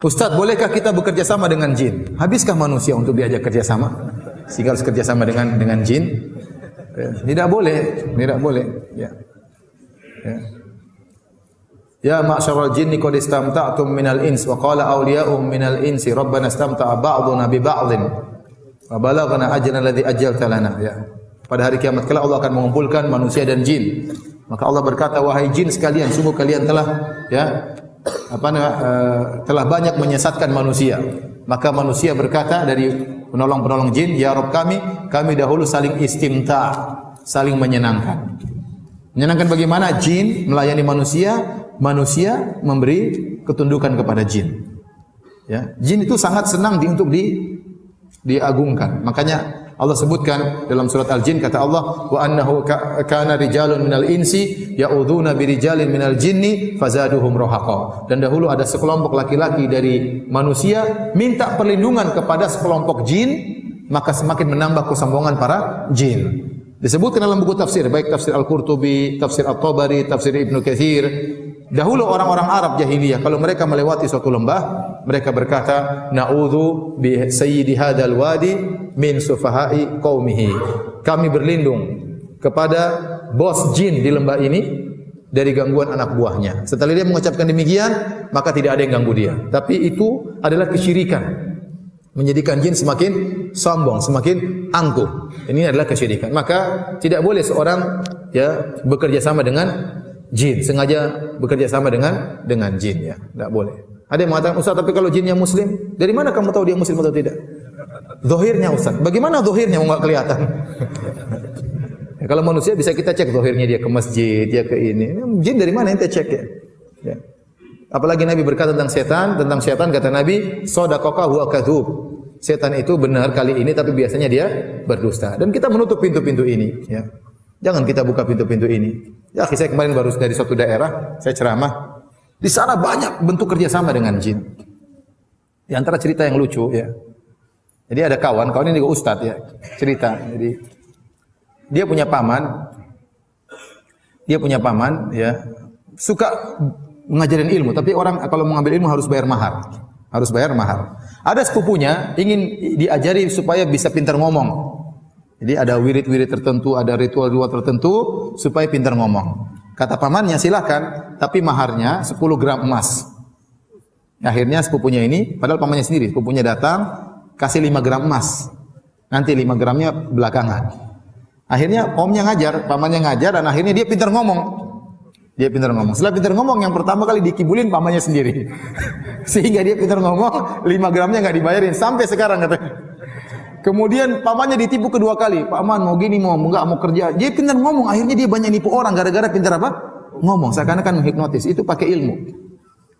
Ustaz, bolehkah kita bekerja sama dengan jin? Habiskah manusia untuk diajak kerja sama? Sehingga harus kerja sama dengan jin? Tidak boleh, tidak boleh. Ya. Ya ma'syaral jinni qad istamta'tum minal ins wa qala awliya'uhum minal insi rabbana istamta'a ba'duna bi ba'dhin wa balaghna ajrana alladhi ajjalta lana. Ya. Pada hari kiamat kelak Allah akan mengumpulkan manusia dan jin. Maka Allah berkata, wahai jin sekalian, sungguh kalian telah telah banyak menyesatkan manusia. Maka manusia berkata dari penolong-penolong jin, ya Rabb kami dahulu saling istimta', saling menyenangkan. Menyenangkan bagaimana? Jin melayani manusia, manusia memberi ketundukan kepada jin. Ya, jin itu sangat senang untuk diagungkan. Makanya Allah sebutkan dalam surat Al-Jin, kata Allah, wa annahu kana rijalun minal insi ya'udzuuna birijalin minal jinni fazaduhum rahaqa. Dan dahulu ada sekelompok laki-laki dari manusia minta perlindungan kepada sekelompok jin, maka semakin menambah kesombongan para jin. Disebutkan dalam buku tafsir, baik tafsir Al-Qurtubi, tafsir At-Tabari, tafsir Ibnu Katsir. Dahulu orang-orang Arab jahiliyah kalau mereka melewati suatu lembah, mereka berkata, na'udzu bi sayyidi hadzal wadi min sufahai qaumihi. Kami berlindung kepada bos jin di lembah ini dari gangguan anak buahnya. Setelah dia mengucapkan demikian, maka tidak ada yang ganggu dia. Tapi itu adalah kesyirikan. Menjadikan jin semakin sombong, semakin angkuh. Ini adalah kesyirikan. Maka tidak boleh seorang bekerja sama dengan jin, sengaja bekerja sama dengan jin, ya. Tidak boleh. Ada yang mengatakan, Ustaz, tapi kalau jinnya muslim, dari mana kamu tahu dia muslim atau tidak? Zahirnya, Ustaz. Bagaimana zahirnya? Enggak kelihatan. Ya, kalau manusia bisa kita cek zahirnya, dia ke masjid, dia ke ini. Jin dari mana ente cek ya? Ya. Apalagi Nabi berkata tentang setan kata Nabi, shadaqaka huwa kadzub. Setan itu benar kali ini tapi biasanya dia berdusta. Dan kita menutup pintu-pintu ini, ya. Jangan kita buka pintu-pintu ini. Ya, saya kemarin baru dari suatu daerah, saya ceramah. Di sana banyak bentuk kerjasama dengan jin. Di antara cerita yang lucu, ya. Jadi ada kawan ini juga ustadz, ya. Cerita. Jadi dia punya paman, ya. Suka mengajarin ilmu, tapi orang kalau mengambil ilmu harus bayar mahar. Ada sepupunya ingin diajari supaya bisa pintar ngomong. Jadi ada wirid-wirid tertentu, ada ritual-ritual tertentu supaya pintar ngomong. Kata pamannya, silakan, tapi maharnya 10 gram emas. Akhirnya sepupunya ini, padahal pamannya sendiri, sepupunya datang, kasih 5 gram emas. Nanti 5 gramnya belakangan. Akhirnya omnya ngajar, pamannya ngajar, dan akhirnya dia pintar ngomong. Setelah pintar ngomong, yang pertama kali dikibulin pamannya sendiri. Sehingga dia pintar ngomong, 5 gramnya nggak dibayarin sampai sekarang katanya. Kemudian pamannya ditipu kedua kali. Paman mau gini, mau kerja. Dia pintar ngomong, akhirnya dia banyak nipu orang gara-gara pintar apa? Ngomong. Seakan-akan menghipnotis. Itu pakai ilmu.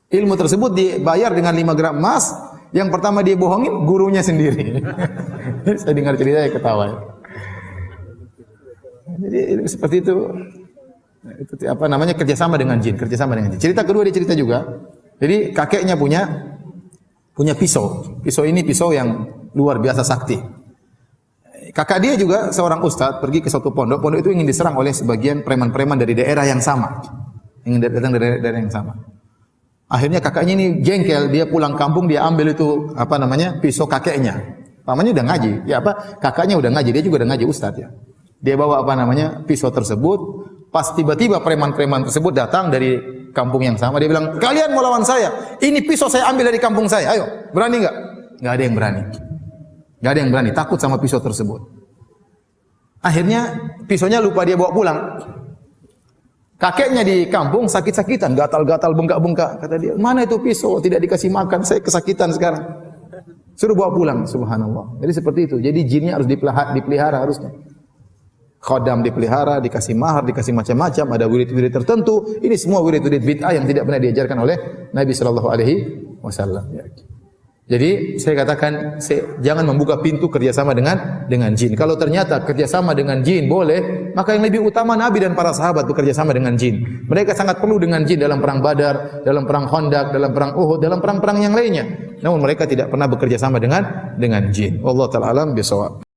Ilmu tersebut dibayar dengan 5 gram emas. Yang pertama dia bohongin gurunya sendiri. Saya dengar cerita ya ketawa. Jadi seperti itu. Itu kerjasama dengan jin. Cerita kedua dia cerita juga. Jadi kakeknya punya pisau. Pisau ini pisau yang luar biasa sakti. Kakak dia juga seorang ustadz pergi ke suatu pondok. Pondok itu ingin diserang oleh sebagian preman-preman dari daerah yang sama. Ingin datang dari daerah yang sama. Akhirnya kakaknya ini jengkel, dia pulang kampung, dia ambil itu pisau kakeknya. Pamannya udah ngaji. Kakaknya udah ngaji, dia juga udah ngaji ustadz, ya. Dia bawa pisau tersebut. Pas tiba-tiba preman-preman tersebut datang dari kampung yang sama, dia bilang, kalian mau lawan saya? Ini pisau saya ambil dari kampung saya. Ayo, berani nggak? Nggak ada yang berani. Takut sama pisau tersebut. Akhirnya pisaunya lupa dia bawa pulang. Kakeknya di kampung sakit-sakitan, gatal-gatal, bengkak-bengkak. Kata dia, mana itu pisau? Tidak dikasih makan, saya kesakitan sekarang. Suruh bawa pulang, subhanallah. Jadi seperti itu. Jadi jinnya harus dipelihara harusnya. Khodam dipelihara, dikasih mahar, dikasih macam-macam, ada wirid-wirid tertentu. Ini semua wirid-wirid bid'ah yang tidak pernah diajarkan oleh Nabi sallallahu alaihi wasallam. Jadi saya katakan jangan membuka pintu kerjasama dengan jin. Kalau ternyata kerjasama dengan jin boleh, maka yang lebih utama Nabi dan para sahabat bekerjasama dengan jin. Mereka sangat perlu dengan jin dalam perang Badar, dalam perang Khandaq, dalam perang Uhud, dalam perang-perang yang lainnya. Namun mereka tidak pernah bekerjasama dengan jin. Wallahu ta'ala alam bisawab.